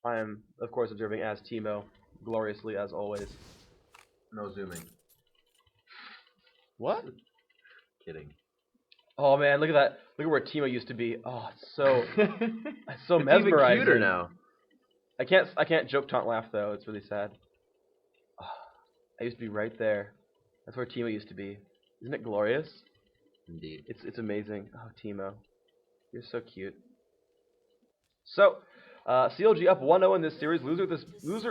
I am, of course, observing as Teemo, gloriously as always. No zooming. What? Kidding. Oh man, look at that! Look at where Teemo used to be. Oh, it's so it's so It's mesmerizing. even cuter now. I can't joke taunt laugh though. It's really sad. Oh, I used to be right there. That's where Teemo used to be. Isn't it glorious? Indeed. It's amazing. Oh, Teemo, you're so cute. So, CLG up 1-0 in this series. Loser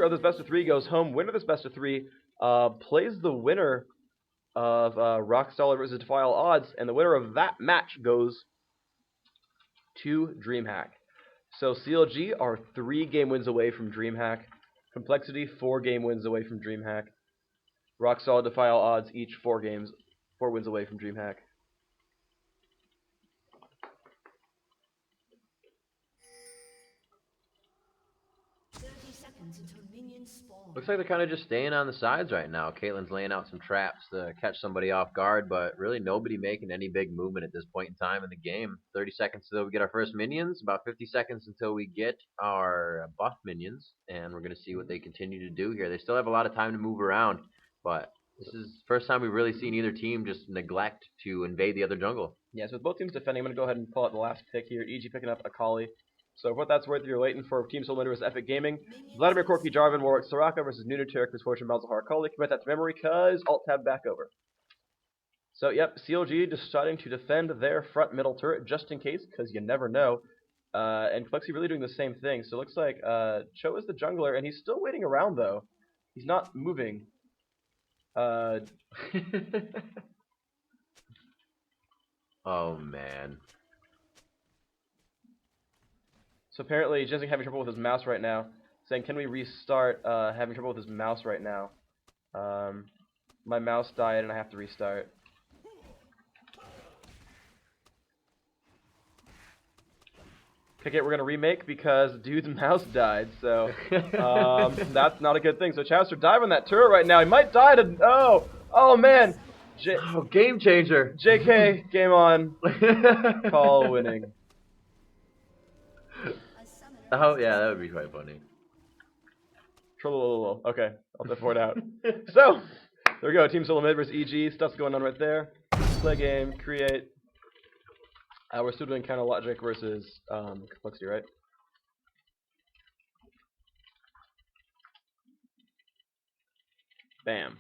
of this best of 3 goes home. Winner of this best of 3 plays the winner of Rockstar versus Defile Odds, and the winner of that match goes to Dreamhack. So CLG are 3 game wins away from Dreamhack. Complexity 4 game wins away from Dreamhack. Rockstar Defile Odds each 4 wins away from Dreamhack. Looks like they're kind of just staying on the sides right now. Caitlyn's laying out some traps to catch somebody off guard, but really nobody making any big movement at this point in time in the game. 30 seconds until we get our first minions, about 50 seconds until we get our buff minions, and we're going to see what they continue to do here. They still have a lot of time to move around, but this is the first time we've really seen either team just neglect to invade the other jungle. Yeah, so with both teams defending, I'm going to go ahead and pull out the last pick here. EG picking up Akali. So for what that's worth, you're waiting for Team Soul versus Epic Gaming. Vladimir, Corki, Jarvan, Warwick, Soraka versus Nunu, Tarek, Misfortune, Malzahar, Akali. Commit that to memory, because Alt-Tab back over. So, yep, CLG deciding to defend their front middle turret just in case, because you never know. And Flexi really doing the same thing. So it looks like Cho is the jungler, and he's still waiting around, though. He's not moving. Oh, man. So apparently Jensen's having trouble with his mouse right now. Saying, can we restart? Having trouble with his mouse right now. My mouse died and I have to restart. Okay, we're going to remake because dude's mouse died. So that's not a good thing. So Chowster dive on that turret right now. He might die to... Oh man. Game changer. JK, game on. Call winning. Oh, yeah, that would be quite funny. Okay, I'll defer it out. So, there we go. Team Solo Mid versus EG. Stuff's going on right there. Play game, create. We're still doing counter logic versus complexity, right? Bam.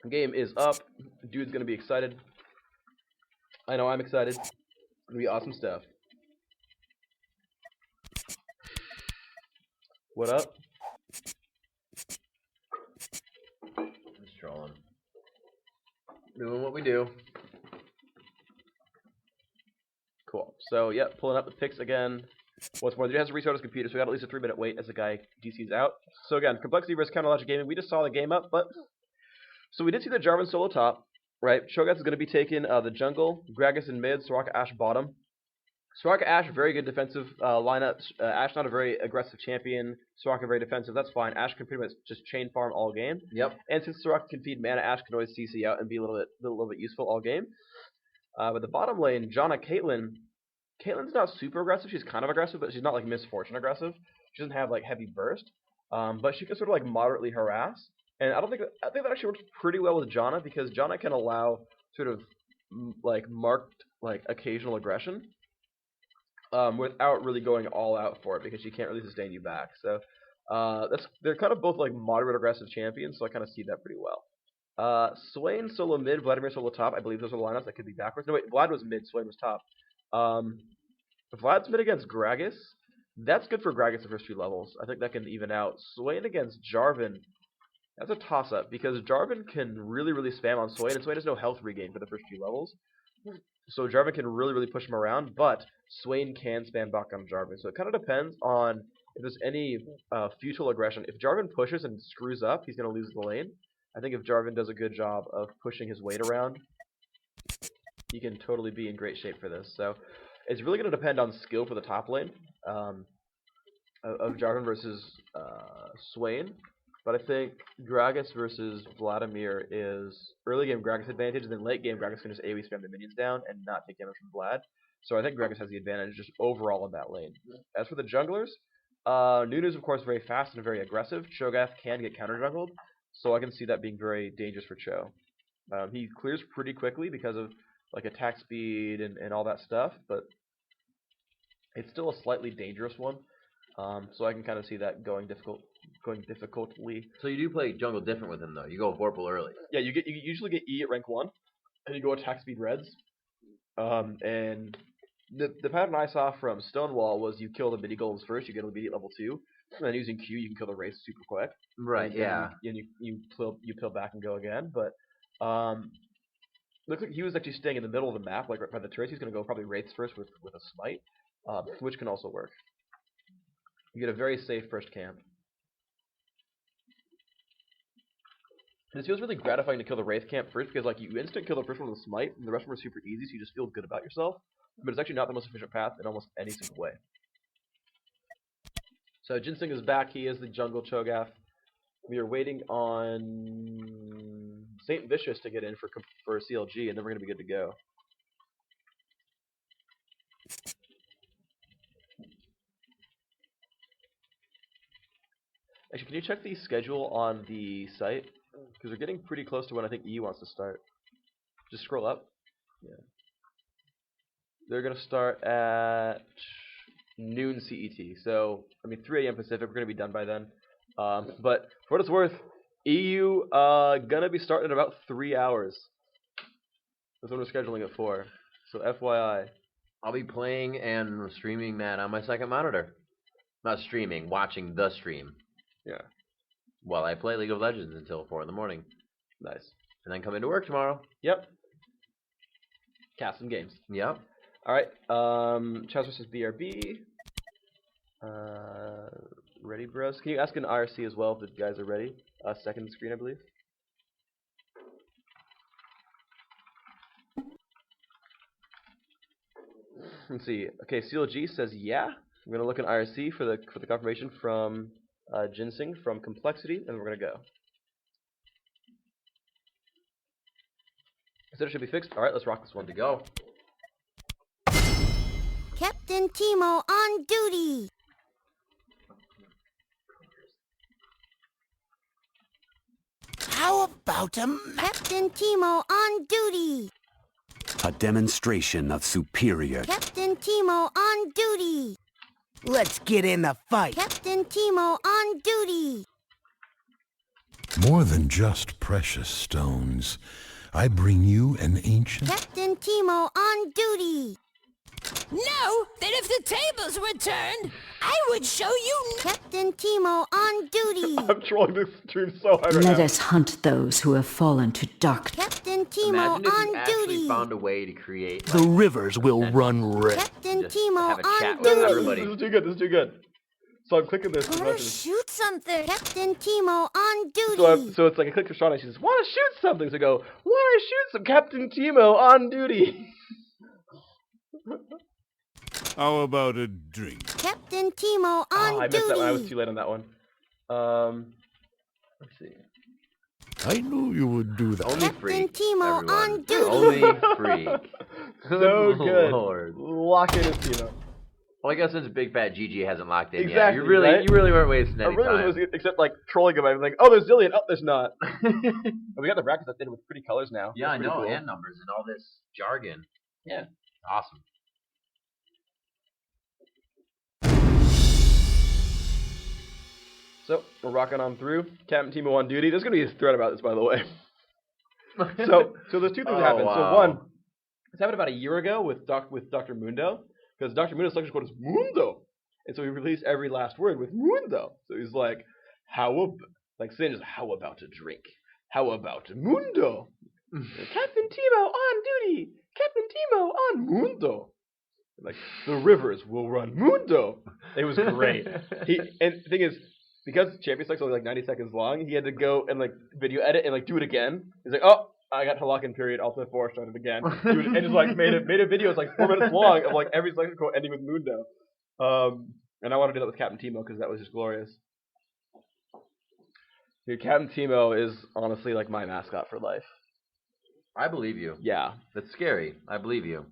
Game is up. Dude's gonna be excited. I know I'm excited. It's gonna be awesome stuff. What up? Just trolling. Doing what we do. Cool. So, yep, pulling up the picks again. Once more, he has to restart his computer, so we got at least a 3-minute wait as the guy DC's out. So again, complexity versus counter logic gaming. We just saw the game up, but so we did see the Jarvan solo top, right? Cho'Gath is going to be taking the jungle, Gragas in mid, Soraka Ashe bottom. Soraka Ashe, very good defensive lineup. Ashe not a very aggressive champion. Soraka very defensive. That's fine. Ashe can pretty much just chain farm all game. Yep. And since Soraka can feed mana, Ashe can always CC out and be a little bit useful all game. But the bottom lane, Janna, Caitlyn's not super aggressive. She's kind of aggressive, but she's not like Misfortune aggressive. She doesn't have like heavy burst, but she can sort of like moderately harass. And I think that actually works pretty well with Janna, because Janna can allow sort of like marked like occasional aggression without really going all out for it, because she can't really sustain you back. So they're kind of both like moderate aggressive champions, so I kind of see that pretty well. Swain solo mid, Vladimir solo top. I believe those are lineups that could be backwards. No wait, Vlad was mid, Swain was top. Vlad's mid against Gragas. That's good for Gragas the first few levels. I think that can even out. Swain against Jarvan. That's a toss-up, because Jarvan can really, really spam on Swain, and Swain has no health regain for the first few levels. So Jarvan can really, really push him around, but Swain can spam back on Jarvan. So it kind of depends on if there's any futile aggression. If Jarvan pushes and screws up, he's going to lose the lane. I think if Jarvan does a good job of pushing his weight around, he can totally be in great shape for this. So it's really going to depend on skill for the top lane of Jarvan versus Swain. But I think Gragas versus Vladimir is early game Gragas advantage, and then late game Gragas can just AoE spam the minions down and not take damage from Vlad. So I think Gragas has the advantage just overall in that lane. As for the junglers, Nunu's of course very fast and very aggressive. Cho'Gath can get counter jungled, so I can see that being very dangerous for Cho. He clears pretty quickly because of like attack speed and all that stuff, but it's still a slightly dangerous one. So I can kind of see that going difficultly. So you do play jungle different with him though. You go Vorpal early. Yeah, you usually get E at rank 1, and you go attack speed reds. And the pattern I saw from Stonewall was you kill the mini golems first, you get an immediate level 2, and then using Q you can kill the race super quick. Right. And you peel back and go again. But looks like he was actually staying in the middle of the map, like right by the turrets. He's gonna go probably wraiths first with a smite, which can also work. You get a very safe first camp. And it feels really gratifying to kill the Wraith camp first because like you instant kill the first one with a smite and the rest of them are super easy, so you just feel good about yourself. But it's actually not the most efficient path in almost any single way. So Ginseng is back. He is the jungle Cho'Gath. We are waiting on Saint Vicious to get in for CLG, and then we're gonna be good to go. Actually, can you check the schedule on the site? Because we're getting pretty close to when I think E wants to start. Just scroll up. Yeah. They're going to start at noon CET. So, I mean, 3 a.m. Pacific. We're going to be done by then. But for what it's worth, EU going to be starting in about 3 hours. That's what we're scheduling it for. So, FYI. I'll be playing and streaming that on my second monitor. Not streaming, watching the stream. Yeah. While I play League of Legends until 4 in the morning. Nice. And then come into work tomorrow. Yep. Cast some games. Yep. Alright. Chaz versus BRB. Ready, bros? Can you ask an IRC as well if the guys are ready? Second screen, I believe. Let's see. Okay, CLG says yeah. I'm gonna look in IRC for the confirmation from Ginseng from Complexity, and we're gonna go. So it should be fixed. All right, let's rock this one. To go. Captain Timo on duty. How about Captain Timo on duty. a demonstration of superior? Captain Timo on duty. Let's get in the fight. Captain Timo on duty. More than just precious stones, I bring you an ancient... Captain Timo on duty. No, that if the tables were turned, I would show you. Captain Timo on duty. I'm trolling this stream so hard right Let now. us hunt those who have fallen to darkness. Captain Timo Imagine if you on actually duty. found a way to create The rivers will run red. Captain just Timo have a chat on with duty. everybody. This is too good. This is too good. So I'm clicking this. Wanna shoot something? Captain Timo on duty. So it's like I click for Shauna. She says, "Want to shoot something?" So I go, "Want to shoot some Captain Timo on duty?" How about a drink? Captain Timo on I missed that one. I was duty. too late on that one. Let's see. I knew you would do that. Only Captain freak. Timo everyone. on duty. Only freak. So good. Lord. Lock in his Timo. Well, I guess since Big Fat GG hasn't locked in yet, Exactly, you really, right? you really weren't wasting I any really time. was, except like trolling him. I'm like, "Oh, there's Zillion. Oh, there's not." We got the brackets updated with pretty colors now. Yeah, I That's pretty know, cool. and numbers and all this jargon. Yeah. Awesome. So we're rocking on through. Captain Timo on duty. There's gonna be a thread about this, by the way. So there's two things that happened. wow. So one, this happened about a year ago with Dr. Mundo, because Dr. Mundo's selection code is Mundo, and so he released every last word with Mundo. So he's like, like saying just how about a drink? How about Mundo? Captain Timo on duty. Captain Timo on Mundo. Like the rivers will run Mundo. It was great. And the thing is, because Champions Select is only like 90 seconds long, he had to go and like video edit and like do it again. He's like, "Oh, I got to lock in period, Ultimate 4, started again." And just like made a video that's like 4 minutes long of like every selection code ending with Mundo. And I want to do that with Captain Timo because that was just glorious. Dude, Captain Teemo is honestly like my mascot for life. I believe you. Yeah. That's scary. I believe you.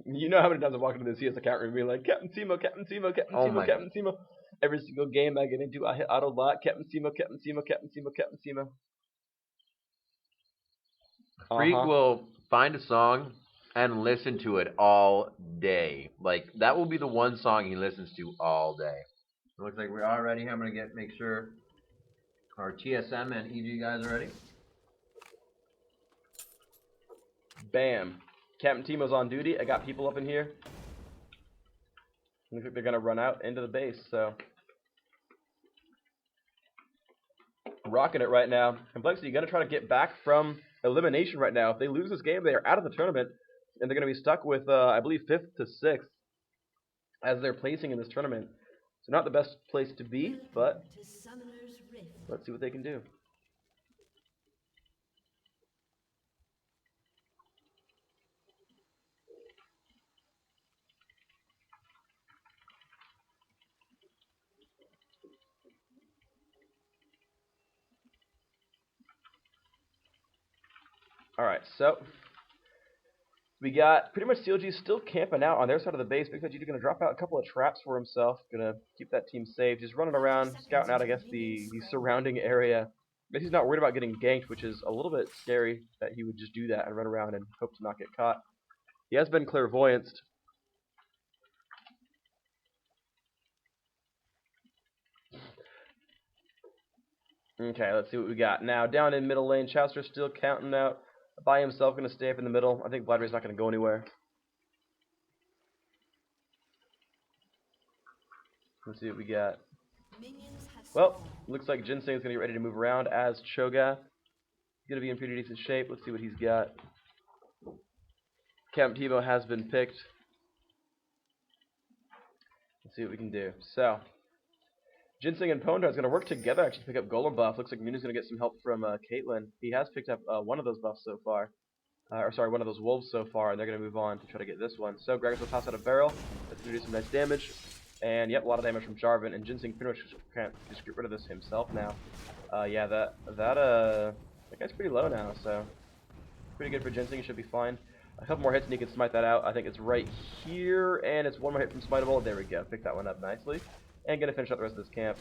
You know how many times I walk into the CS account room and be like, Captain Teemo, Captain Teemo, Captain Oh Teemo, my Captain Teemo. Every single game I get into, I hit auto lock, Captain Teemo, Captain Teemo, Captain Teemo, Captain Teemo. Freak will find a song and listen to it all day. Like, that will be the one song he listens to all day. It looks like we're all ready. I'm going to make sure our TSM and EG guys are ready. Bam. Captain Teemo's on duty. I got people up in here. Looks like they're going to run out into the base, so. Rocking it right now. Complexity going to try to get back from elimination right now. If they lose this game, they are out of the tournament, and they're going to be stuck with, I believe, 5th to 6th as they're placing in this tournament. So not the best place to be, but let's see what they can do. Alright, so we got pretty much CLG still camping out on their side of the base. Big Fat GG going to drop out a couple of traps for himself. Going to keep that team safe. Just running around, scouting out, I guess, the surrounding area. I guess he's not worried about getting ganked, which is a little bit scary that he would just do that and run around and hope to not get caught. He has been clairvoyanced. Okay, let's see what we got. Now, down in middle lane, Chowster still counting out by himself, going to stay up in the middle. I think Vladimir's not going to go anywhere. Let's see what we got. Well, looks like Ginseng is going to get ready to move around as Cho'Gath. He's going to be in pretty decent shape. Let's see what he's got. Captain Teemo has been picked. Let's see what we can do. So, Ginseng and Pondar is going to work together actually to pick up Golem buff. Looks like Nunu's going to get some help from Caitlyn. He has picked up one of those buffs so far. One of those wolves so far, and they're going to move on to try to get this one. So, Gragas will toss out a barrel. That's going to do some nice damage. And, yep, a lot of damage from Jarvan. And Ginseng pretty much can't just get rid of this himself now. Yeah, that guy's pretty low now, so pretty good for Ginseng. He should be fine. A couple more hits and he can smite that out. I think it's right here, and it's one more hit from Smiteable. There we go. Pick that one up nicely. And going to finish out the rest of this camp.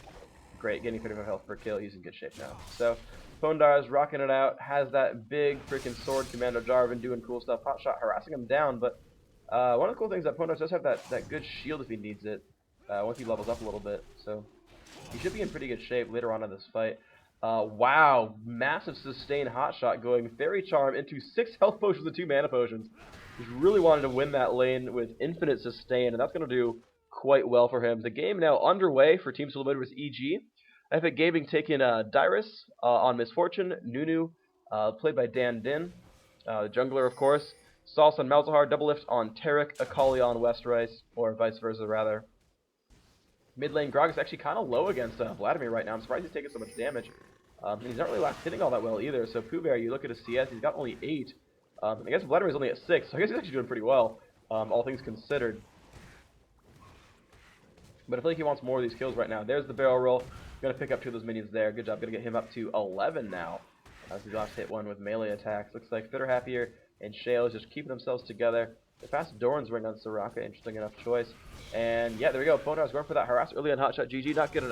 Great, getting 35 health per kill. He's in good shape now. So, Pondar's rocking it out. Has that big freaking sword, Commando Jarvan, doing cool stuff. Hotshot harassing him down, but one of the cool things that Pondar does have that good shield if he needs it. Once he levels up a little bit. So, he should be in pretty good shape later on in this fight. Wow, massive sustained hotshot going Fairy Charm into 6 health potions and 2 mana potions. He's really wanted to win that lane with infinite sustain, and that's going to do quite well for him. The game now underway for Team Solomotor with EG. Epic Gaming taking Dyrus on Misfortune, Nunu, played by Dan Din, the jungler of course, Salsa and Malzahar, double lift on Taric, Akali on Westrice, or vice versa rather. Mid lane Gragas actually kind of low against Vladimir right now. I'm surprised he's taking so much damage. And he's not really last hitting all that well either. So Pooh Bear, you look at his CS, he's got only 8. I guess Vladimir's only at 6, so I guess he's actually doing pretty well, all things considered. But I feel like he wants more of these kills right now. There's the barrel roll. Gonna pick up 2 of those minions there. Good job. Gonna get him up to 11 now. As he last hit one with melee attacks. Looks like Fitter Happier and Shale just keeping themselves together. They passed Doran's right now to Soraka. Interesting enough choice. And yeah, there we go. Pondar's going for that harass early on Hotshot. GG not getting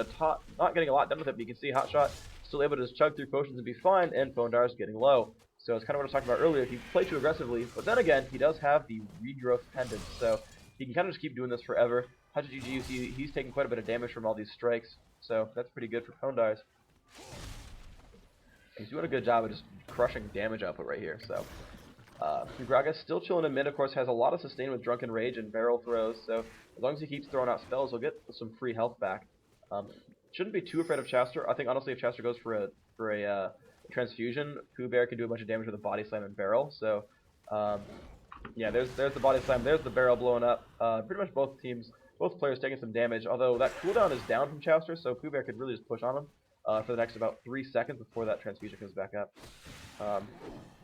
a lot done with it, but you can see Hotshot still able to just chug through potions and be fine, and Pondar's getting low. So it's kind of what I was talking about earlier. If you play too aggressively, but then again, he does have the regrowth pendant, so he can kind of just keep doing this forever. Hotshot GG, you see he's taking quite a bit of damage from all these strikes, so that's pretty good for Pondar's. He's doing a good job of just crushing damage output right here, so. Gragas still chilling in mid, of course, has a lot of sustain with Drunken Rage and barrel throws, so as long as he keeps throwing out spells, he'll get some free health back. Shouldn't be too afraid of Chowster. I think, honestly, if Chowster goes for a transfusion, Pooh Bear can do a bunch of damage with a body slam and barrel, so, yeah, there's the body slam, there's the barrel blowing up. Pretty much both players taking some damage, although that cooldown is down from Chowster, so Pooh Bear could really just push on him for the next about 3 seconds before that transfusion comes back up.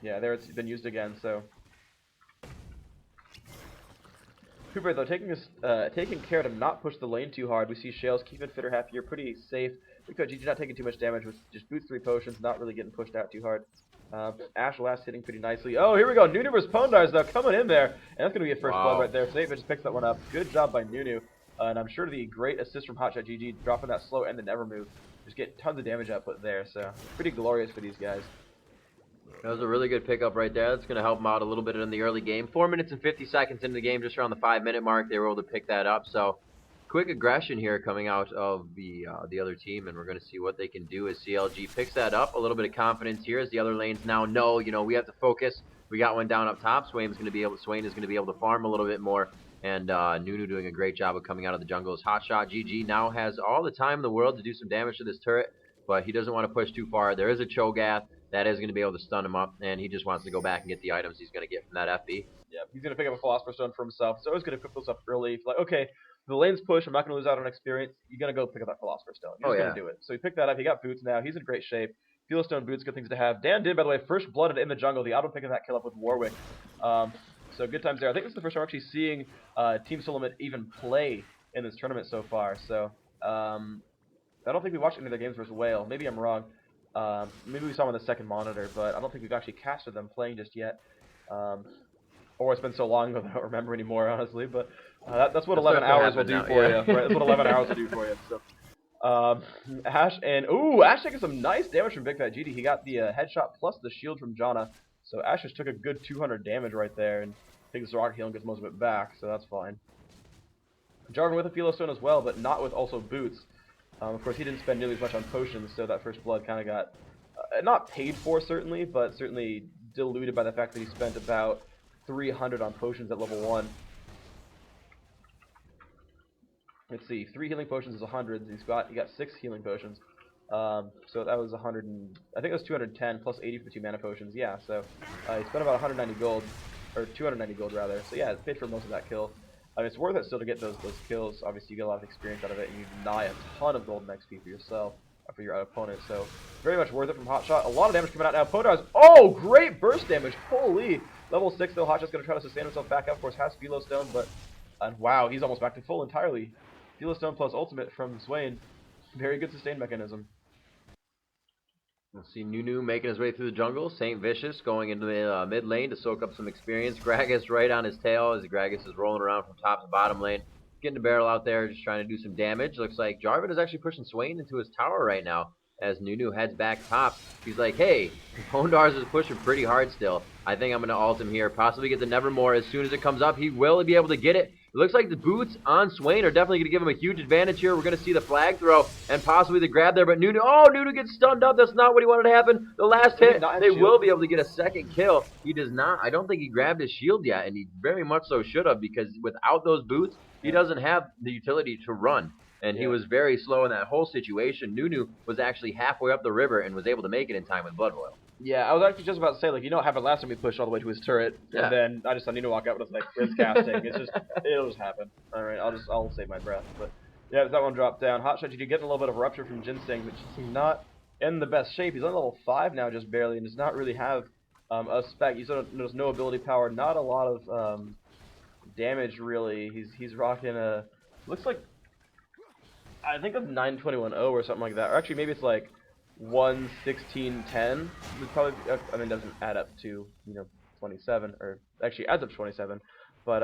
Yeah, there it's been used again, so. Pooh Bear, though, taking care to not push the lane too hard. We see Shales keeping Fitter Happier pretty safe. Big Fat GG not taking too much damage with just boots 3 potions, not really getting pushed out too hard. Ashe last hitting pretty nicely. Oh, here we go. Nunu versus Pondars though coming in there, and that's gonna be a first blood right there. Saint just picks that one up. Good job by Nunu, and I'm sure the great assist from Hotshot GG dropping that slow and the never move. Just get tons of damage output there, so pretty glorious for these guys. That was a really good pickup right there. That's going to help them out a little bit in the early game. 4 minutes and 50 seconds into the game, just around the 5-minute mark, they were able to pick that up. So, quick aggression here coming out of the other team, and we're going to see what they can do as CLG picks that up. A little bit of confidence here as the other lanes now know, you know, we have to focus. We got one down up top. Swain is going to be able to farm a little bit more, and Nunu doing a great job of coming out of the jungle. As Hotshot GG now has all the time in the world to do some damage to this turret, but he doesn't want to push too far. There is a Cho'Gath that is going to be able to stun him up, and he just wants to go back and get the items he's going to get from that FB. Yeah, he's going to pick up a Philosopher's Stone for himself. So he's going to equip those up early. Like, okay, the lane's push, I'm not going to lose out on experience. You're going to go pick up that Philosopher's Stone. You're just going to do it. So he picked that up. He got boots now. He's in great shape. Philostone boots, good things to have. Dan did, by the way, first blooded in the jungle. The auto pick of that kill up with Warwick. So good times there. I think this is the first time we're actually seeing Team Solomon even play in this tournament so far. So I don't think we watched any of their games versus Whale. Maybe I'm wrong. Maybe we saw them on the second monitor, but I don't think we've actually casted them playing just yet. Or it's been so long ago that I don't remember anymore, honestly. But that's what 11 hours will do for you. Right? That's what 11 hours will do for you. So, Ashe and Ashe taking some nice damage from Big Fat GD. He got the headshot plus the shield from Janna. So Ashe just took a good 200 damage right there, and I think the Soraka heal and gets most of it back, so that's fine. Jarvan with a Philostone as well, but not with also boots. Of course, he didn't spend nearly as much on potions, so that first blood kind of got, not paid for certainly, but certainly diluted by the fact that he spent about 300 on potions at level 1. Let's see, 3 healing potions is 100. He got 6 healing potions. So that was 100 and, I think it was 210 plus 80 for the 2 mana potions. Yeah, so he spent about 190 gold, or 290 gold rather. So yeah, it's paid for most of that kill. It's worth it still to get those kills. Obviously, you get a lot of experience out of it, and you deny a ton of gold and XP for yourself, or for your opponent. So very much worth it from Hotshot. A lot of damage coming out now. Podars, oh, great burst damage. Holy, level 6 though. Hotshot's gonna try to sustain himself back up. Of course, has Philostone, but wow, he's almost back to full entirely. Philostone plus ultimate from Swain. Very good sustain mechanism. We'll see Nunu making his way through the jungle. Saint Vicious going into the mid lane to soak up some experience. Gragas right on his tail as Gragas is rolling around from top to bottom lane. Getting a barrel out there, just trying to do some damage. Looks like Jarvan is actually pushing Swain into his tower right now as Nunu heads back top. He's like, hey, Pondars is pushing pretty hard still. I think I'm going to ult him here. Possibly get the Nevermore as soon as it comes up. He will be able to get it. It looks like the boots on Swain are definitely going to give him a huge advantage here. We're going to see the flag throw and possibly the grab there. But Nunu, Nunu gets stunned up. That's not what he wanted to happen. The last hit, they will be able to get a second kill. He does not. I don't think he grabbed his shield yet, and he very much so should have, because without those boots, he doesn't have the utility to run. And he was very slow in that whole situation. Nunu was actually halfway up the river and was able to make it in time with Blood Oil. Yeah, I was actually just about to say, like, you know what happened last time we pushed all the way to his turret, and then I just saw Nunu walk out with like, it's casting. It'll just happen. Alright, I'll save my breath. But yeah, that one dropped down. Hotshot, you get a little bit of rupture from Ginseng, but he's not in the best shape. He's on level 5 now, just barely, and does not really have a spec. There's no ability power, not a lot of damage really. He's rocking a, looks like, I think it's 921-0 or something like that. Or actually, maybe it's like 11610. It's probably, I mean, it doesn't add up to 27, or actually adds up to 27. But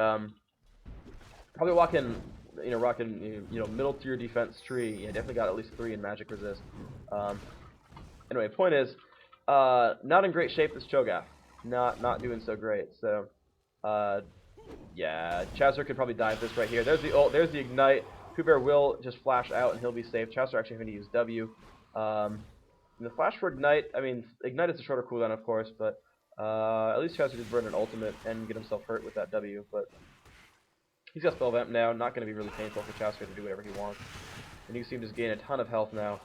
probably rocking middle tier defense tree. Yeah, definitely got at least 3 in magic resist. Anyway, point is, not in great shape. This Cho'Gath, not doing so great. So yeah, Chazzer could probably die with this right here. There's the ult. There's the ignite. Bear will just flash out and he'll be safe. Chazzer actually having to use W. The flash for ignite, I mean, ignite is a shorter cooldown, of course, but at least Chazzer did burn an ultimate and get himself hurt with that W. But he's got spell vamp now. Not going to be really painful for Chazzer to do whatever he wants. And you see him just gain a ton of health now.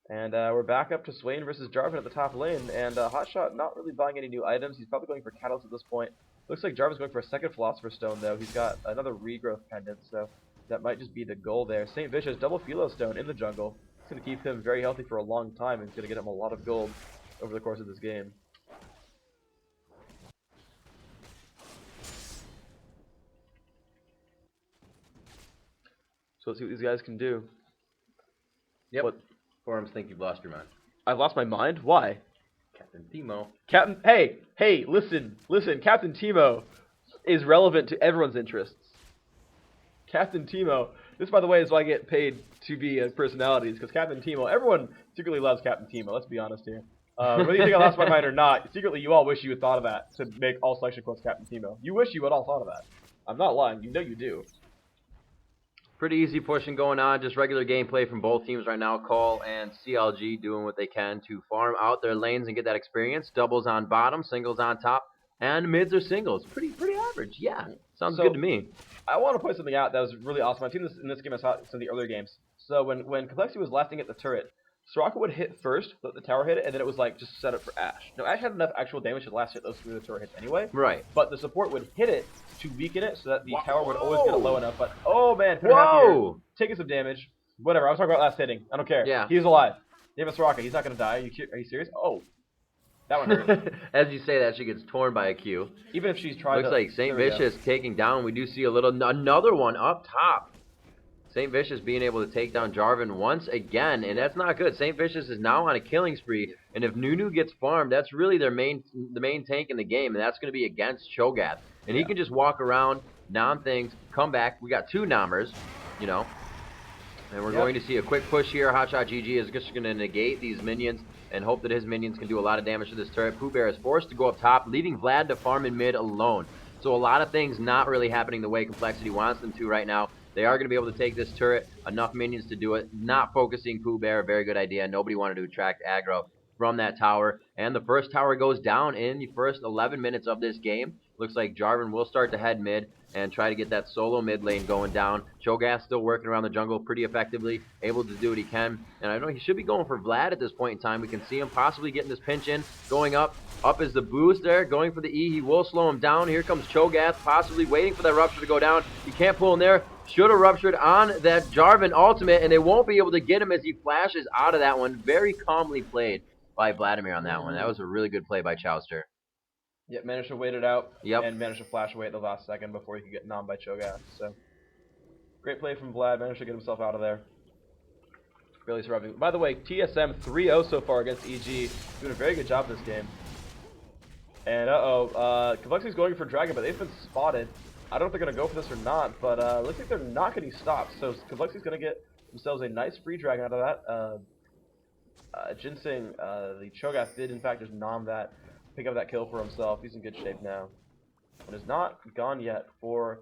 And we're back up to Swain versus Jarvan at the top lane. And Hotshot not really buying any new items. He's probably going for Catalyst at this point. Looks like Jarvan's going for a second Philosopher's Stone, though. He's got another regrowth pendant, so that might just be the goal there. Saint Vicious, double Philostone in the jungle. It's going to keep him very healthy for a long time, and it's going to get him a lot of gold over the course of this game. So let's see what these guys can do. Yep. Forums think you've lost your mind. I've lost my mind? Why? Captain Teemo. Hey, listen. Captain Teemo is relevant to everyone's interests. Captain Teemo. This, by the way, is why I get paid to be personalities, because Captain Teemo, everyone secretly loves Captain Teemo, let's be honest here. Whether you think I lost my mind or not, secretly you all wish you had thought of that to make all selection quotes Captain Teemo. You wish you had all thought of that. I'm not lying, you know you do. Pretty easy pushing going on, just regular gameplay from both teams right now. coL and CLG doing what they can to farm out their lanes and get that experience. Doubles on bottom, singles on top, and mids are singles. Pretty average, yeah. Sounds good to me. I want to point something out that was really awesome. I've seen this in this game, I saw it in the earlier games. So when Complexity was lasting at the turret, Soraka would hit first, let the tower hit it, and then it was like just set up for Ashe. Now Ashe had enough actual damage to last hit those through the turret hits anyway. Right. But the support would hit it to weaken it so that the tower would always get it low enough. But oh man, taking some damage. Whatever. I was talking about last hitting. I don't care. Yeah. He's alive. They have a Soraka. He's not gonna die. Are you serious? Oh, that one hurt. As you say that, she gets torn by a Q. Even if she's trying. Looks like St. Vicious taking down. We do see another one up top. St. Vicious being able to take down Jarvan once again, and that's not good. St. Vicious is now on a killing spree, and if Nunu gets farmed, that's really the main tank in the game, and that's going to be against Cho'Gath. And he can just walk around, nom things, come back. We got 2 nommers, you know, and we're going to see a quick push here. Hotshot GG is just going to negate these minions and hope that his minions can do a lot of damage to this turret. Pooh Bear is forced to go up top, leaving Vlad to farm in mid alone. So a lot of things not really happening the way Complexity wants them to right now. They are going to be able to take this turret, enough minions to do it. Not focusing Pooh Bear, a very good idea. Nobody wanted to attract aggro from that tower. And the first tower goes down in the first 11 minutes of this game. Looks like Jarvan will start to head mid and try to get that solo mid lane going down. Cho'Gath still working around the jungle pretty effectively, able to do what he can. And I know he should be going for Vlad at this point in time. We can see him possibly getting this pinch in, going up. Up is the boost there, going for the E. He will slow him down. Here comes Cho'Gath, possibly waiting for that rupture to go down. He can't pull him there. Should have ruptured on that Jarvan ultimate, and they won't be able to get him as he flashes out of that one. Very calmly played by Vladimir on that one. That was a really good play by Chowster. Yep, managed to wait it out. Yep. And managed to flash away at the last second before he could get nommed by Cho'Gath. So, great play from Vlad. Managed to get himself out of there. Really surviving. By the way, TSM 3-0 so far against EG. Doing a very good job this game. And Complexity's going for Dragon, but they've been spotted. I don't know if they're going to go for this or not, but looks like they're not getting stopped. So Complexity's going to get themselves a nice free Dragon out of that. Ginseng, the Cho'Gath did in fact just nom that, pick up that kill for himself. He's in good shape now. But is not gone yet for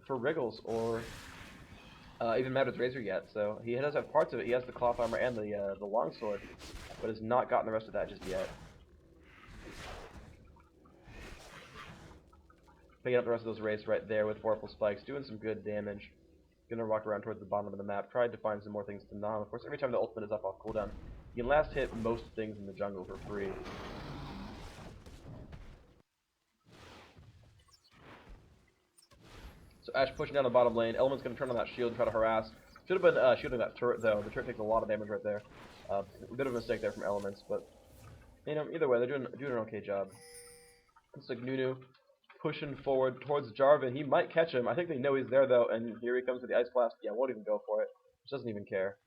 Wriggles or even Madrid's Razor yet. So he does have parts of it. He has the cloth armor and the longsword, but has not gotten the rest of that just yet. Picking up the rest of those wraiths right there with Vorpal Spikes, doing some good damage. Gonna walk around towards the bottom of the map, tried to find some more things to nom. Of course, every time the ultimate is up off cooldown, you can last hit most things in the jungle for free. So Ashe pushing down the bottom lane. Element's gonna turn on that shield and try to harass. Should have been shielding that turret though. The turret takes a lot of damage right there. A bit of a mistake there from Elements, but you know, either way, they're doing an okay job. Looks like Nunu pushing forward towards Jarvan. He might catch him. I think they know he's there though, and here he comes with the Ice Blast. Yeah, won't even go for it. Just doesn't even care.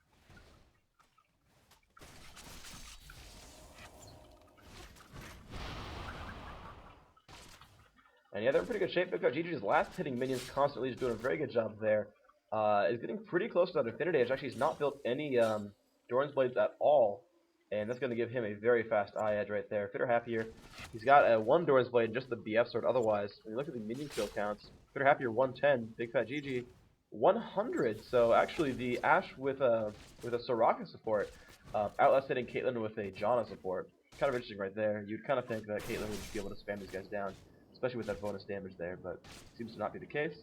And yeah, they're in pretty good shape. GG's last hitting minions constantly, just doing a very good job there. Is getting pretty close to that Infinity Edge. Actually, he's not built any Doran's Blades at all. And that's going to give him a very fast eye edge right there. Fitter Happier, he's got one Doran's Blade, just the BF sword. Otherwise, when you look at the minion kill counts, Fitter Happier 110, Big Fat GG 100. So actually, the Ashe with a Soraka support, outlasting Caitlyn with a Janna support. Kind of interesting right there. You'd kind of think that Caitlyn would be able to spam these guys down, especially with that bonus damage there, but seems to not be the case.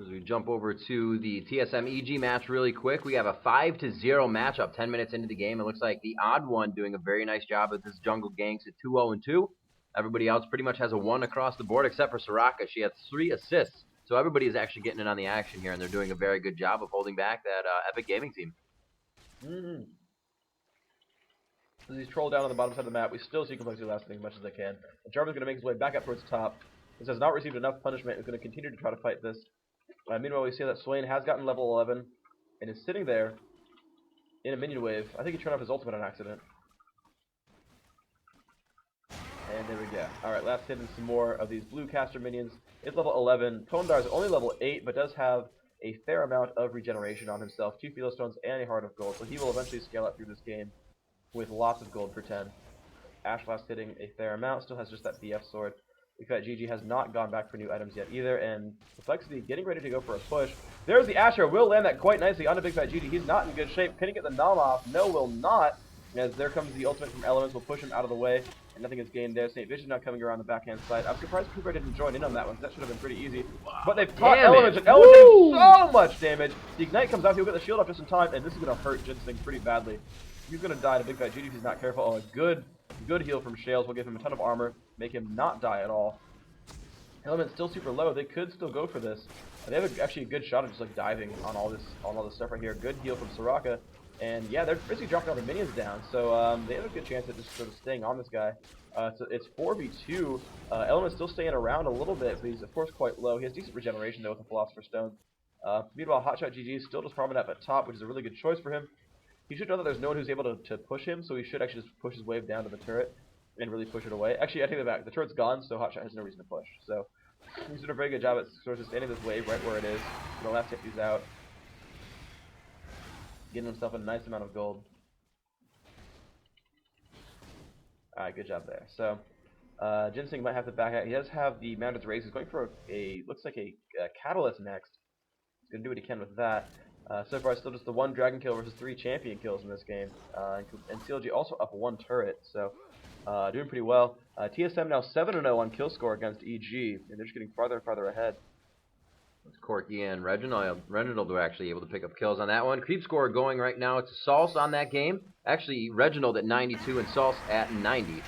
As we jump over to the TSM EG match really quick, we have a 5-0 matchup 10 minutes into the game. It looks like the odd one doing a very nice job with this jungle ganks at 2-0-2. Everybody else pretty much has a 1 across the board except for Soraka. She has 3 assists. So everybody is actually getting in on the action here, and they're doing a very good job of holding back that Epic Gaming team. As he's trolled down on the bottom side of the map, we still see Complexity lasting as much as they can. And Jarvan's going to make his way back up towards the top. This has not received enough punishment. He's going to continue to try to fight this. Meanwhile, we see that Swain has gotten level 11 and is sitting there in a minion wave. I think he turned off his ultimate on accident. And there we go. Alright, last hit in some more of these blue caster minions. It's level 11. Pondar is only level 8, but does have a fair amount of regeneration on himself. 2 Philo Stones and a Heart of Gold. So he will eventually scale up through this game with lots of gold for 10. Ashe last hitting a fair amount. Still has just that BF sword. We've got GG has not gone back for new items yet either. And Complexity getting ready to go for a push. There's the Ashe. Will land that quite nicely onto Big Fat GG. He's not in good shape. Can he get the nom off? No, will not. As there comes the ultimate from Elements. Will push him out of the way. And nothing is gained there. St. Vision now coming around the backhand side. I'm surprised Cooper didn't join in on that one. That should have been pretty easy. But they've taught Elements. And Elements doing so much damage. The Ignite comes out. He'll get the shield up just in time. And this is going to hurt Ginseng pretty badly. He's going to die to Big Fat GG if he's not careful. Oh, a good heal from Shales will give him a ton of armor. Make him not die at all. Element's still super low. They could still go for this. They have actually a good shot of just like diving on all this stuff right here. Good heal from Soraka, and yeah, they're basically dropping all their minions down. So they have a good chance at just sort of staying on this guy. So it's 4v2. Element's still staying around a little bit, but he's of course quite low. He has decent regeneration though with the Philosopher's Stone. Meanwhile, Hotshot GG is still just farming up at top, which is a really good choice for him. He should know that there's no one who's able to push him, so he should actually just push his wave down to the turret and really push it away. Actually, I take that back. The turret's gone, so Hotshot has no reason to push. So he's doing a very good job at sort of sustaining this wave right where it is. Gonna last hit these out. Getting himself a nice amount of gold. Alright, good job there. So, Ginseng might have to back out. He does have the Mounted Raise. He's going for looks like a Catalyst next. He's gonna do what he can with that. So far, still just the 1 Dragon kill versus 3 Champion kills in this game. And CLG also up 1 turret, so doing pretty well. TSM now 7-0 on kill score against EG, and they're just getting farther and farther ahead. It's Corky and Reginald were actually able to pick up kills on that one. Creep score going right now to Salse on that game. Actually, Reginald at 92 and Salse at 90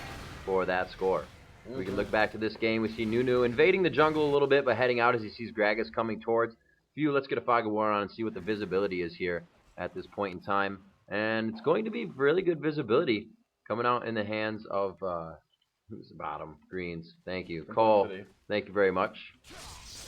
for that score. We can look back to this game. We see Nunu invading the jungle a little bit, but heading out as he sees Gragas coming towards. Let's get a Fog of War on and see what the visibility is here at this point in time. And it's going to be really good visibility coming out in the hands of, who's the bottom? Greens. Thank you. coL, thank you very much.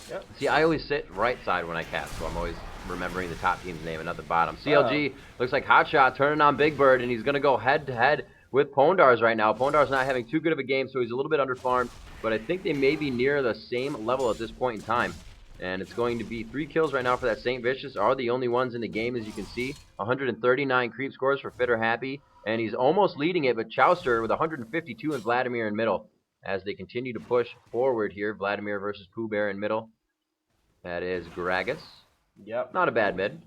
Yep. See, I always sit right side when I cast, so I'm always remembering the top team's name and not the bottom. CLG looks like Hotshot turning on Big Bird, and he's going to go head-to-head with Pondars right now. Pondar's not having too good of a game, so he's a little bit underfarmed, but I think they may be near the same level at this point in time. And it's going to be 3 kills right now for that St. Vicious. Are the only ones in the game, as you can see. 139 creep scores for Fit or Happy. And he's almost leading it, but Chowster with 152 and Vladimir in middle. As they continue to push forward here. Vladimir versus Pooh Bear in middle. That is Gragas. Yep. Not a bad mid.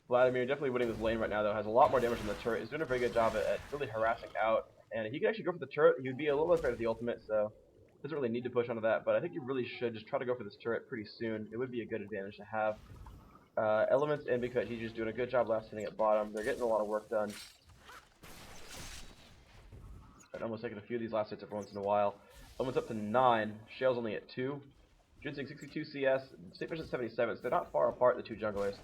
Vladimir definitely winning this lane right now, though. Has a lot more damage on the turret. He's doing a very good job at really harassing out. And if he could actually go for the turret, he would be a little afraid of the ultimate, so doesn't really need to push onto that, but I think you really should just try to go for this turret pretty soon. It would be a good advantage to have. Elements and Big Fat GG just doing a good job last hitting at bottom. They're getting a lot of work done. I'm almost taking a few of these last hits every once in a while. Elements up to 9. Shale's only at 2. Ginseng 62 CS. St. Vision 77. So they're not far apart, the 2 junglers.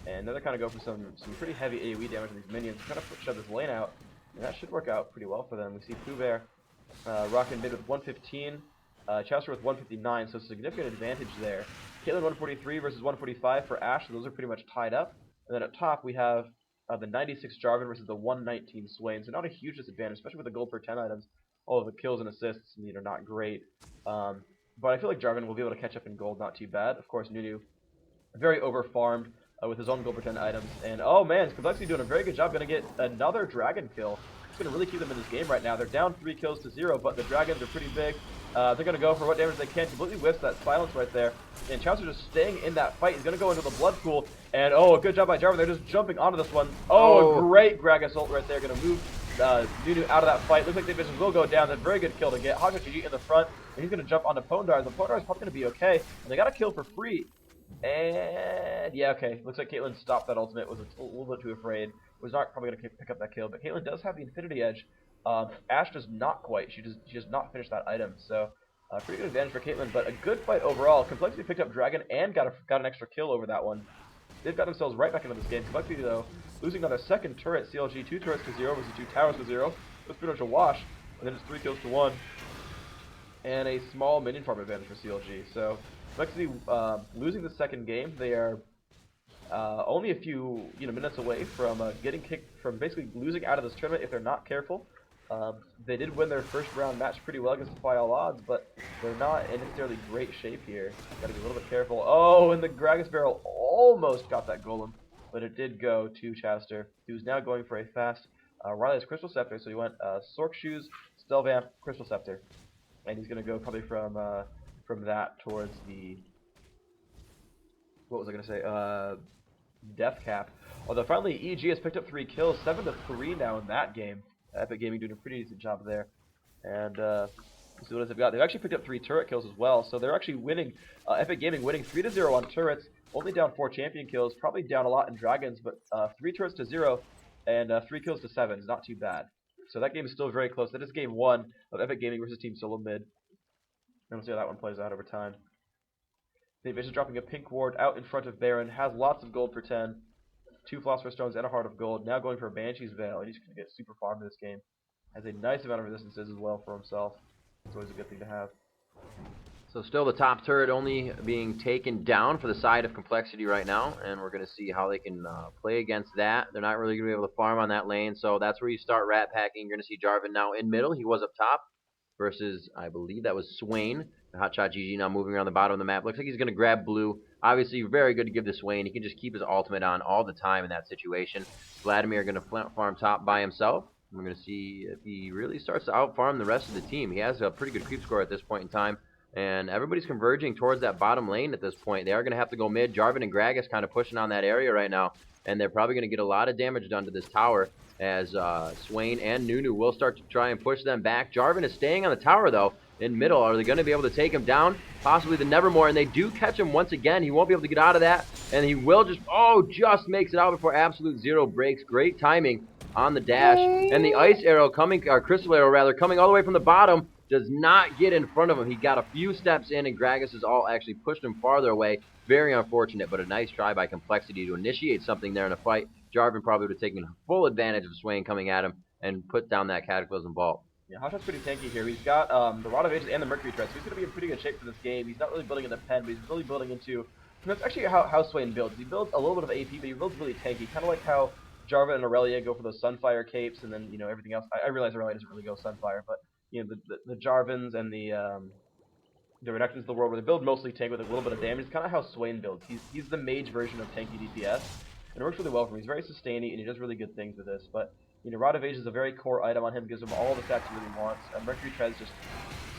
And they're kind of go for some pretty heavy AoE damage on these minions. Kind of shove this lane out, and that should work out pretty well for them. We see Pooh Bear rocking mid with 115, Chowster with 159, so significant advantage there. Caitlyn 143 versus 145 for Ashe, so those are pretty much tied up. And then at top we have the 96 Jarvan versus the 119 Swain, so not a huge disadvantage, especially with the gold per 10 items. All of the kills and assists, not great. But I feel like Jarvan will be able to catch up in gold, not too bad. Of course, Nunu, very over-farmed with his own gold per 10 items. And oh man, Complexity doing a very good job, going to get another dragon kill. It's going to really keep them in this game right now. They're down 3 kills to 0, but the dragons are pretty big. They're going to go for what damage they can. Completely whiffs that silence right there. And Chowster just staying in that fight. He's going to go into the blood pool. And oh, good job by Jarvan. They're just jumping onto this one. Oh, a great Gragas ult right there. Going to move Nunu out of that fight. Looks like the vision will go down. That's a very good kill to get. Hotshot GG in the front. And he's going to jump onto Pondar. The Pondar is probably going to be okay. And they got a kill for free. And yeah, okay. Looks like Caitlyn stopped that ultimate. Was a little bit too afraid. Was not probably going to pick up that kill. But Caitlyn does have the Infinity Edge. Ashe does not quite. She does not finish that item. So pretty good advantage for Caitlyn. But a good fight overall. Complexity picked up Dragon and got an extra kill over that one. They've got themselves right back into this game. Complexity though losing on their second turret. CLG 2 turrets to 0 versus 2 towers to 0. That's pretty much a wash. And then it's 3 kills to 1. And a small minion farm advantage for CLG. So Complexity losing the second game. They are only a few minutes away from getting kicked, from basically losing out of this tournament if they're not careful. They did win their first round match pretty well against Defy All Odds, but they're not in necessarily great shape here. Got to be a little bit careful. Oh, and the Gragas barrel almost got that golem, but it did go to Chester, who's now going for a fast Riley's Crystal Scepter. So he went Sork Shoes, Stelvamp, Crystal Scepter, and he's going to go probably from that towards the, what was I going to say, Death Cap. Although finally EG has picked up 3 kills, 7-3 now in that game. Epic Gaming doing a pretty decent job there. And let's see what else they've got. They've actually picked up 3 turret kills as well, so they're actually winning. Epic Gaming winning 3-0 on turrets, only down 4 champion kills, probably down a lot in dragons, but 3 turrets to 0 and 3 kills to 7 is not too bad. So that game is still very close. That is game 1 of Epic Gaming versus Team Solo Mid. And we'll see how that one plays out over time. Vision dropping a pink ward out in front of Baron, has lots of gold for 10. 2 Philosopher's Stones and a Heart of Gold. Now going for a Banshee's Veil. He's going to get super farmed in this game. Has a nice amount of resistances as well for himself. It's always a good thing to have. So still the top turret only being taken down for the side of Complexity right now, and we're going to see how they can play against that. They're not really going to be able to farm on that lane, so that's where you start rat packing. You're going to see Jarvan now in middle. He was up top versus, I believe that was Swain. The Hotshot GG now moving around the bottom of the map. Looks like he's going to grab blue. Obviously, very good to give to Swain. He can just keep his ultimate on all the time in that situation. Vladimir going to farm top by himself. We're going to see if he really starts to out-farm the rest of the team. He has a pretty good creep score at this point in time, and everybody's converging towards that bottom lane at this point. They are going to have to go mid. Jarvan and Gragas kind of pushing on that area right now, and they're probably going to get a lot of damage done to this tower as Swain and Nunu will start to try and push them back. Jarvan is staying on the tower, though, in middle. Are they going to be able to take him down? Possibly the Nevermore, and they do catch him once again. He won't be able to get out of that, and he will just makes it out before Absolute Zero breaks. Great timing on the dash, and the ice arrow coming, or crystal arrow rather, coming all the way from the bottom, does not get in front of him. He got a few steps in, and Gragas has all actually pushed him farther away. Very unfortunate, but a nice try by Complexity to initiate something there in a fight. Jarvan probably would have taken full advantage of Swain coming at him and put down that Cataclysm Vault. Yeah, Hotshot's pretty tanky here. He's got the Rod of Ages and the Mercury Tread, so he's going to be in pretty good shape for this game. He's not really building in the pen, but he's really building into... That's actually how Swain builds. He builds a little bit of AP, but he builds really tanky, kind of like how Jarvan and Aurelia go for those Sunfire capes, and then, everything else. I realize Aurelia doesn't really go Sunfire, but, the Jarvans and the Reductions of the world where they build mostly tank with a little bit of damage. It's kind of how Swain builds. He's the mage version of tanky DPS, and it works really well for him. He's very sustaining, and he does really good things with this, but... Rod of Ages is a very core item on him, gives him all the stats he really wants. Mercury Tread is just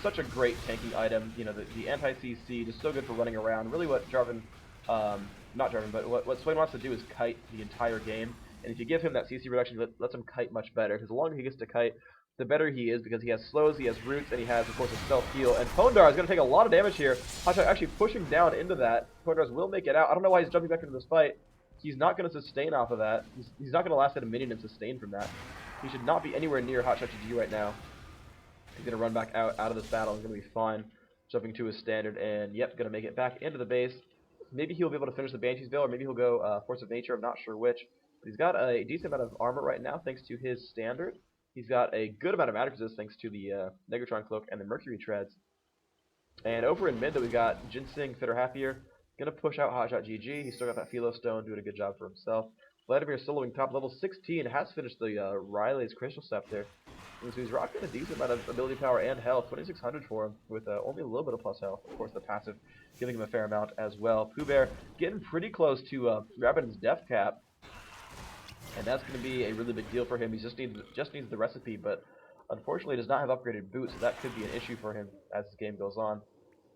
such a great tanking item. The anti-CC, just so good for running around. Really what Jarvan, not Jarvan, but what Swain wants to do is kite the entire game. And if you give him that CC reduction, it lets him kite much better. Because the longer he gets to kite, the better he is, because he has slows, he has roots, and he has, of course, a self-heal. And Pondar is going to take a lot of damage here. Hotshot actually pushing down into that. Pondar will make it out. I don't know why he's jumping back into this fight. He's not going to sustain off of that. He's not going to last at a minion and sustain from that. He should not be anywhere near Hotshot GG right now. He's going to run back out of this battle. He's going to be fine. Jumping to his standard, and yep, going to make it back into the base. Maybe he'll be able to finish the Banshee's Veil, or maybe he'll go Force of Nature. I'm not sure which. But he's got a decent amount of armor right now, thanks to his standard. He's got a good amount of magic resist, thanks to the Negatron Cloak and the Mercury Treads. And over in mid, that we got Ginseng, Fitter Happier. Gonna push out Hotshot GG. He's still got that Philo Stone, doing a good job for himself. Vladimir soloing top level 16, has finished the Riley's Crystal Scepter. And so he's rocking a decent amount of ability power and health, 2600 for him, with only a little bit of plus health. Of course, the passive giving him a fair amount as well. Pooh Bear getting pretty close to grabbing his death cap, and that's going to be a really big deal for him. He just needs the recipe, but unfortunately does not have upgraded boots, so that could be an issue for him as the game goes on.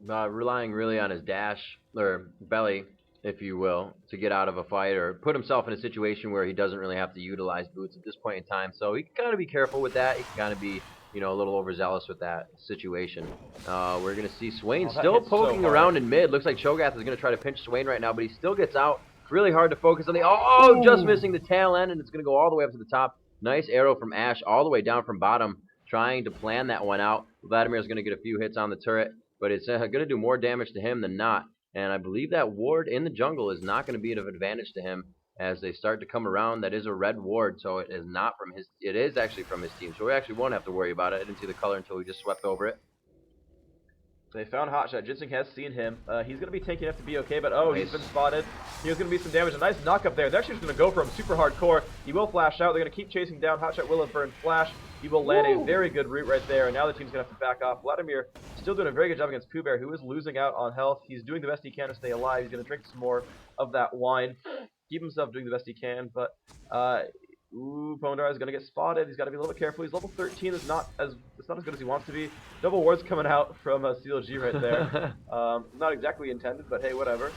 Relying really on his dash, or belly, if you will, to get out of a fight or put himself in a situation where he doesn't really have to utilize boots at this point in time. So he can kind of be careful with that. He can kind of be, a little overzealous with that situation. We're going to see Swain still poking around in mid. Looks like Cho'Gath is going to try to pinch Swain right now, but he still gets out. Really hard to focus on the... just missing the tail end, and it's going to go all the way up to the top. Nice arrow from Ashe all the way down from bottom, trying to plan that one out. Vladimir is going to get a few hits on the turret, but it's going to do more damage to him than not. And I believe that ward in the jungle is not going to be of advantage to him as they start to come around. That is a red ward, so it is not from his... It is actually from his team, so we actually won't have to worry about it. I didn't see the color until we just swept over it. They found Hotshot. Ginseng has seen him. He's going to be tanking enough to be okay, but oh, he's been spotted. Here's going to be some damage. A nice knock up there. They're actually just going to go for him super hardcore. He will flash out. They're going to keep chasing down. Hotshot will have burned flash. He will land a very good root right there, and now the team's going to have to back off. Vladimir still doing a very good job against Pooh Bear, who is losing out on health. He's doing the best he can to stay alive. He's going to drink some more of that wine, keep himself doing the best he can, but Pondar is going to get spotted. He's got to be a little bit careful. He's level 13. It's not as good as he wants to be. Double wards coming out from CLG right there. Not exactly intended, but hey, whatever.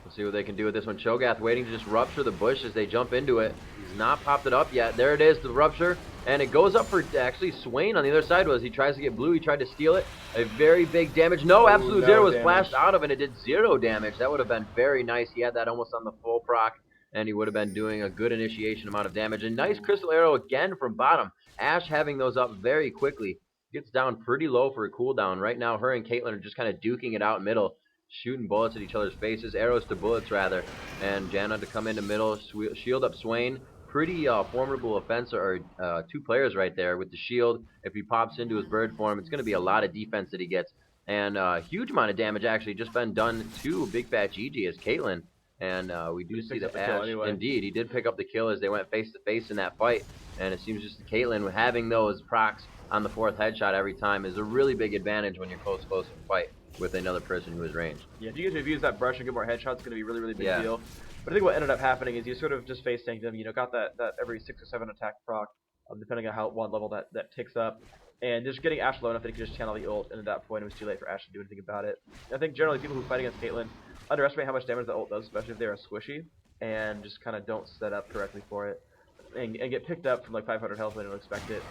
We'll see what they can do with this one. Cho'Gath waiting to just rupture the bush as they jump into it. He's not popped it up yet. There it is, the rupture. And it goes up for actually Swain on the other side. Was he tries to get blue. He tried to steal it. A very big damage. No, absolute zero was flashed out of, and it did 0 damage. That would have been very nice. He had that almost on the full proc, and he would have been doing a good initiation amount of damage. And nice crystal arrow again from bottom. Ashe having those up very quickly. Gets down pretty low for a cooldown. Right now, her and Caitlyn are just kind of duking it out middle, shooting bullets at each other's faces, arrows to bullets rather. And Janna to come into middle, shield up Swain. Pretty formidable offense, or 2 players right there with the shield. If he pops into his bird form, it's going to be a lot of defense that he gets. And a huge amount of damage actually just been done to Big Fat GG as Caitlyn. And we do see the Ashe. Anyway. Indeed, he did pick up the kill as they went face to face in that fight. And it seems just Caitlyn having those procs on the 4th headshot every time is a really big advantage when you're close to fight with another person who is ranged. Yeah, if you guys use that brush and get more headshots, it's going to be really big deal. But I think what ended up happening is you sort of just face tanked him. You know, got that every 6 or 7 attack proc, depending on what level that ticks up. And just getting Ashe low enough that he could just channel the ult, and at that point it was too late for Ashe to do anything about it. I think generally people who fight against Caitlyn underestimate how much damage the ult does, especially if they're a squishy, and just kind of don't set up correctly for it, and get picked up from like 500 health when you don't expect it.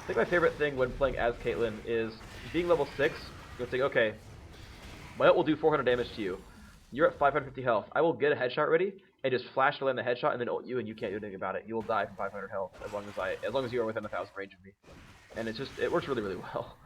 I think my favorite thing when playing as Caitlyn is being level 6, you'll think, okay, my ult will do 400 damage to you. You're at 550 health. I will get a headshot ready and just flash to land the headshot and then ult you, and you can't do anything about it. You will die from 500 health as long as you are within 1,000 range of me. And it works really well.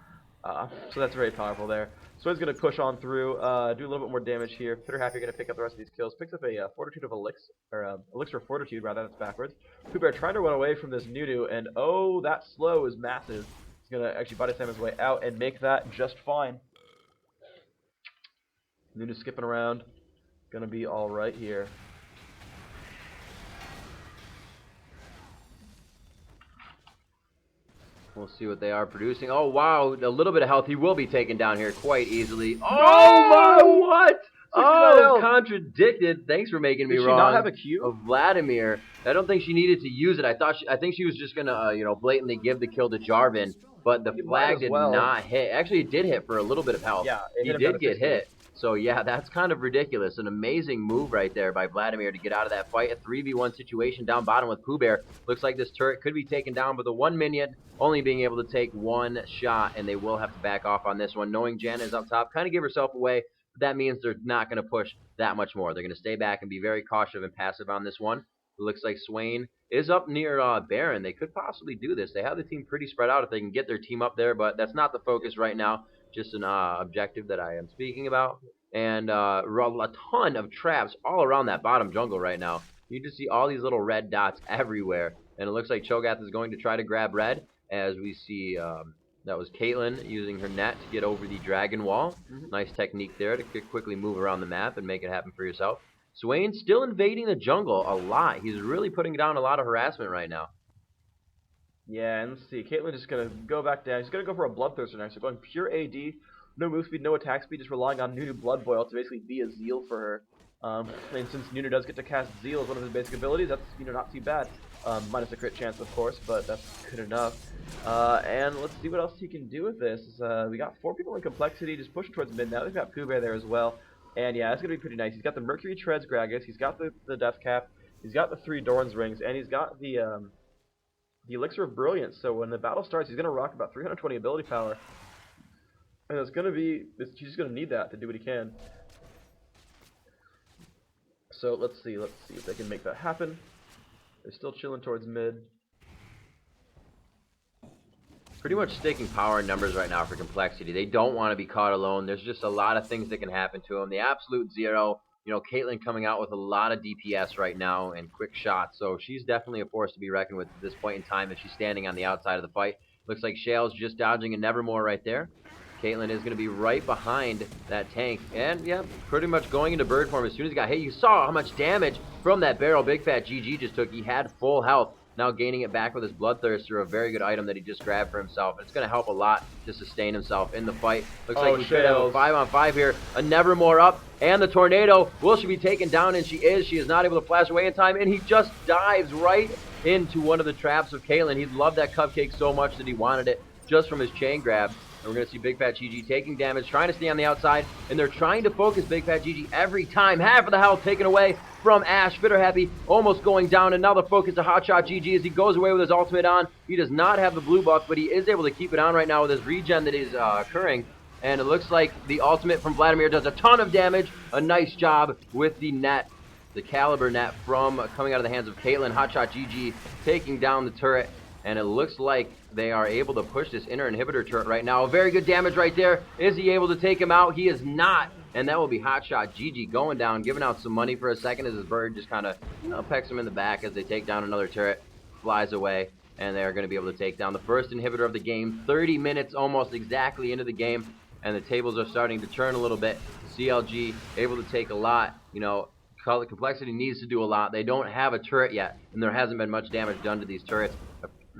So that's very powerful there. Swain's going to push on through, do a little bit more damage here. Pitter Happy going to pick up the rest of these kills. Picks up a Fortitude of Elixir, or Elixir of Fortitude, rather, that's backwards. Pooh Bear trying to run away from this Nunu, and oh, that slow is massive. He's going to actually body slam his way out and make that just fine. Nunu skipping around. Going to be alright here. We'll see what they are producing. Oh, wow. A little bit of health. He will be taken down here quite easily. Oh, my, what? Oh, contradicted. Thanks for making me wrong. Did she not have a Q? Of Vladimir. I don't think she needed to use it. I think she was just going to, blatantly give the kill to Jarvan. But the flag did not hit. Actually, it did hit for a little bit of health. Yeah, he did get hit. So, yeah, that's kind of ridiculous. An amazing move right there by Vladimir to get out of that fight. A 3v1 situation down bottom with Pooh Bear. Looks like this turret could be taken down, but the 1 minion only being able to take 1 shot, and they will have to back off on this one. Knowing Janna is up top, kind of give herself away, but that means they're not going to push that much more. They're going to stay back and be very cautious and passive on this one. It looks like Swain is up near Baron. They could possibly do this. They have the team pretty spread out if they can get their team up there, but that's not the focus right now. Just an objective that I am speaking about. And a ton of traps all around that bottom jungle right now. You just see all these little red dots everywhere. And it looks like Cho'Gath is going to try to grab red, as we see that was Caitlyn using her net to get over the dragon wall. Nice technique there to quickly move around the map and make it happen for yourself. Swain still invading the jungle a lot. He's really putting down a lot of harassment right now. Yeah, and let's see. Caitlyn just going to go back down. She's going to go for a Bloodthirster next. So going pure AD. No move speed, no attack speed, just relying on Nunu Blood Boil to basically be a Zeal for her. And since Nunu does get to cast Zeal as one of his basic abilities, that's not too bad. Minus a crit chance, of course, but that's good enough. And let's see what else he can do with this. We got 4 people in Complexity, just pushing towards mid now. We've got Pooh Bear there as well. And yeah, it's going to be pretty nice. He's got the Mercury Treads Gragas, he's got the Death Cap, he's got the 3 Doran's Rings, and he's got the Elixir of Brilliance. So when the battle starts, he's going to rock about 320 ability power. And it's going to be, he's just going to need that to do what he can. So let's see if they can make that happen. They're still chilling towards mid. Pretty much staking power and numbers right now for Complexity. They don't want to be caught alone. There's just a lot of things that can happen to them. The absolute zero, Caitlyn coming out with a lot of DPS right now and quick shots. So she's definitely a force to be reckoned with at this point in time, as she's standing on the outside of the fight. Looks like Shale's just dodging a Nevermore right there. Caitlyn is going to be right behind that tank. And, yeah, pretty much going into bird form as soon as he got hit. You saw how much damage from that barrel Big Fat GG just took. He had full health. Now gaining it back with his Bloodthirster, a very good item that he just grabbed for himself. It's going to help a lot to sustain himself in the fight. Looks like he could have a 5-on-5 here. A Nevermore up, and the Tornado. Will she be taken down? And she is. She is not able to flash away in time, and he just dives right into one of the traps of Caitlyn. He loved that cupcake so much that he wanted it just from his chain grab. And we're going to see Big Fat GG taking damage, trying to stay on the outside, and they're trying to focus Big Fat GG every time. Half of the health taken away from Ashe. Fitter Happy almost going down, and now the focus to Hotshot GG as he goes away with his ultimate on. He does not have the blue buff, but he is able to keep it on right now with his regen that is occurring. And it looks like the ultimate from Vladimir does a ton of damage. A nice job with the net, the caliber net from coming out of the hands of Caitlyn. Hotshot GG taking down the turret. And it looks like they are able to push this inner inhibitor turret right now. Very good damage right there. Is he able to take him out? He is not. And that will be Hotshot GG going down, giving out some money for a second as his bird just kind of pecks him in the back as they take down another turret. Flies away. And they are going to be able to take down the first inhibitor of the game. 30 minutes almost exactly into the game. And the tables are starting to turn a little bit. CLG able to take a lot. You know, Complexity needs to do a lot. They don't have a turret yet. And there hasn't been much damage done to these turrets.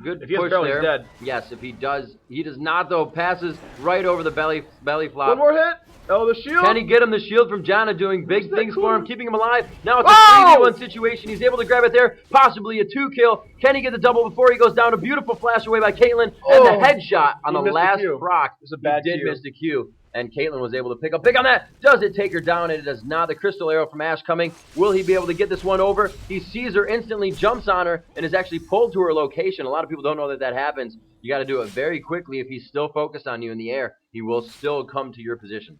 Good if he push has there. He's dead. Yes, if he does. He does not, though. Passes right over the belly flop. One more hit. Oh, the shield. Can he get him? The shield from Janna doing big things for him, keeping him alive. Now it's a 3v1 situation. He's able to grab it there. Possibly a 2-kill. Can he get the double before he goes down? A beautiful flash away by Caitlyn. And the headshot on the last proc. It's a bad He did miss the Q. And Caitlyn was able to pick up big on that. Does it take her down? And it does not. The crystal arrow from Ashe coming. Will he be able to get this one over? He sees her instantly, jumps on her, and is actually pulled to her location. A lot of people don't know that that happens. You got to do it very quickly. If he's still focused on you in the air, he will still come to your position.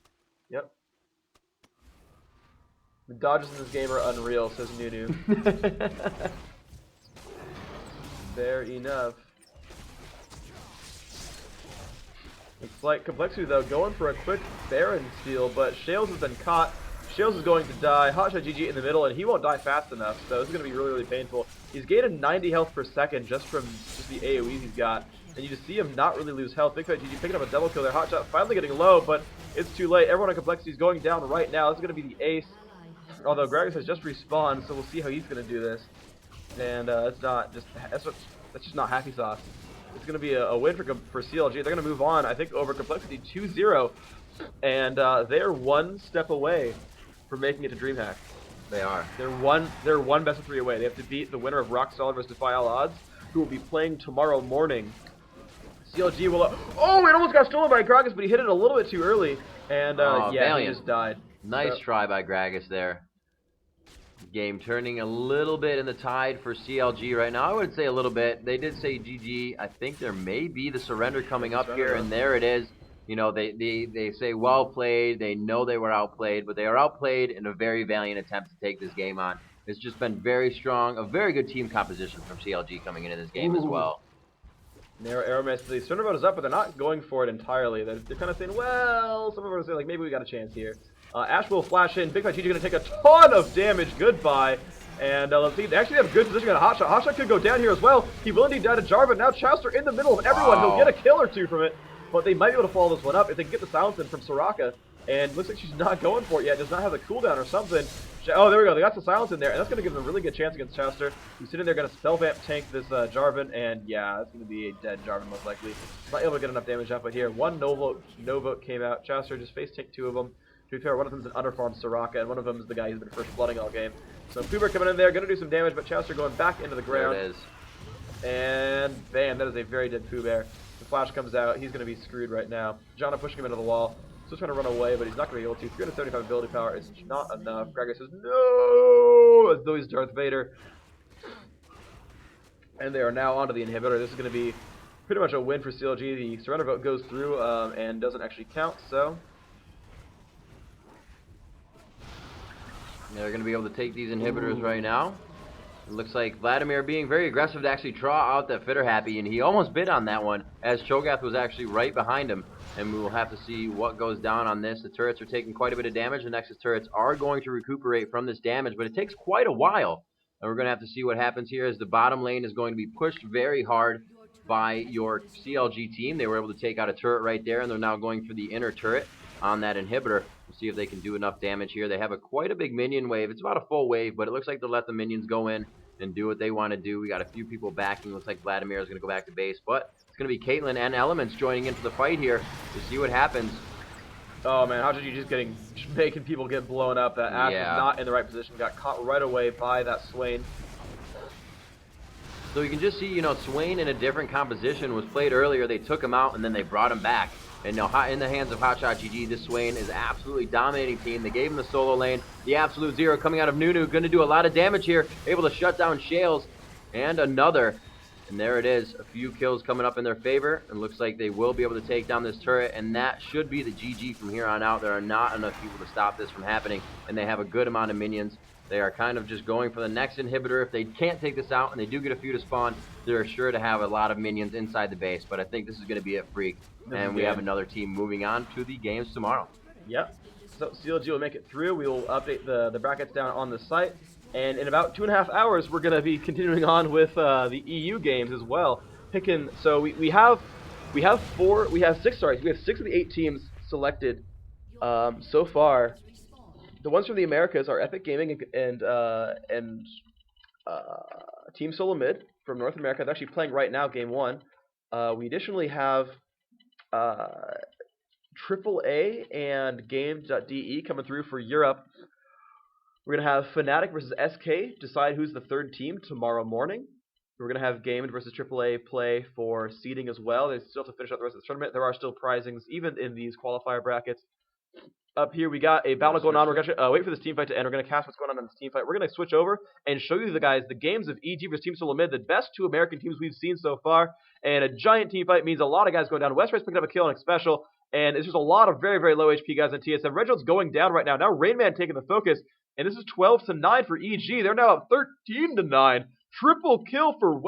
Yep. The dodges in this game are unreal, says Nunu. Fair enough. It's like Complexity, though, going for a quick Baron steal, but Shales has been caught. Shales is going to die. Hotshot GG in the middle, and he won't die fast enough, so this is going to be really, really painful. He's gained 90 health per second just from the AoEs he's got, and you just see him not really lose health. Big Fat GG picking up a double kill there. Hotshot finally getting low, but it's too late. Everyone on Complexity is going down right now. This is going to be the ace, although Gragas has just respawned, so we'll see how he's going to do this. And it's not just that's just not happy sauce. It's going to be a win for CLG. They're going to move on, I think, over Complexity 2-0. And they're one step away from making it to Dreamhack. They are. They're one best of 3 away. They have to beat the winner of Rock Solid vs. Defy All Odds, who will be playing tomorrow morning. CLG will... Oh, it almost got stolen by Gragas, but he hit it a little bit too early. And yeah, Valiant. he just died. Nice try by Gragas there. Game turning a little bit in the tide for CLG right now. I would say a little bit. They did say GG. I think there may be the surrender coming up here, and there it is. You know, they say well played. They know they were outplayed, but they are outplayed in a very valiant attempt to take this game on. It's just been very strong, a very good team composition from CLG coming into this game as well. Narrow arrow miss. The surrender vote is up, but they're not going for it entirely. They're kind of saying, well, some of them are saying, like, maybe we got a chance here. Ashe will flash in. Big Fat GG going to take a ton of damage. Goodbye. And let's see. They actually have a good position on Hotshot. Hotshot could go down here as well. He will indeed die to Jarvan. Now Chowster in the middle of everyone. He'll get a kill or two from it. But they might be able to follow this one up if they can get the silence in from Soraka. And looks like she's not going for it yet. Does not have the cooldown or something. Oh, there we go. They got the silence in there. And that's going to give them a really good chance against Chowster. He's sitting there going to spell vamp tank this Jarvan. And yeah, that's going to be a dead Jarvan most likely. Not able to get enough damage up. But here, one no vote came out. Chowster just face tanked 2 of them. To be fair, one of them is an underfarmed Soraka, and one of them is the guy who's been first blooding all game. So Puber coming in there, going to do some damage, but Chowster going back into the ground. There it is. And bam, that is a very dead Pooh Bear. The flash comes out, he's going to be screwed right now. Janna pushing him into the wall. Still trying to run away, but he's not going to be able to. 375 ability power is not enough. Gragas says, no! As though he's Darth Vader. And they are now onto the inhibitor. This is going to be pretty much a win for CLG. The surrender vote goes through and doesn't actually count, so... They're going to be able to take these inhibitors right now. It looks like Vladimir being very aggressive to actually draw out that Fitter Happy, and he almost bit on that one as Cho'Gath was actually right behind him. And we will have to see what goes down on this. The turrets are taking quite a bit of damage. The Nexus turrets are going to recuperate from this damage, but it takes quite a while. And we're going to have to see what happens here as the bottom lane is going to be pushed very hard. by your CLG team. They were able to take out a turret right there, and they're now going for the inner turret on that inhibitor. We'll see if they can do enough damage here. They have quite a big minion wave. It's about a full wave, but it looks like they'll let the minions go in and do what they want to do. We got a few people backing. Looks like Vladimir is going to go back to base, but it's going to be Caitlyn and Elements joining into the fight here to see what happens. Oh man, how did you just making people get blown up? That Ashe was not in the right position. Got caught right away by that Swain. So you can just see, Swain in a different composition was played earlier. They took him out and then they brought him back. And now in the hands of Hotshot GG, this Swain is absolutely dominating team. They gave him the solo lane. The absolute zero coming out of Nunu. Going to do a lot of damage here. Able to shut down Shales. And another. And there it is. A few kills coming up in their favor. And looks like they will be able to take down this turret. And that should be the GG from here on out. There are not enough people to stop this from happening. And they have a good amount of minions. They are kind of just going for the next inhibitor. If they can't take this out and they do get a few to spawn, they're sure to have a lot of minions inside the base. But I think this is going to be it, Freak. And we have another team moving on to the games tomorrow. Yep. So CLG will make it through. We will update the brackets down on the site. And in about 2.5 hours, we're going to be continuing on with the EU games as well. So we have 6 of the 8 teams selected so far. The ones from the Americas are Epic Gaming and Team Solo Mid from North America. They're actually playing right now, Game 1. We additionally have AAA and Games.de coming through for Europe. We're going to have Fnatic versus SK decide who's the third team tomorrow morning. We're going to have Gamed versus AAA play for seeding as well. They still have to finish up the rest of the tournament. There are still prizings even in these qualifier brackets. Up here, we got a battle going on. We're going to wait for this team fight to end. We're going to cast what's going on in this team fight. We're going to switch over and show you the games of EG versus Team Solo Mid, the best 2 American teams we've seen so far. And a giant team fight means a lot of guys going down. Westray's picking up a kill on a special, and it's just a lot of very, very low HP guys on TSM. Reginald's going down right now. Now Rainman taking the focus, and this is 12-9 for EG. They're now up 13-9. Triple kill for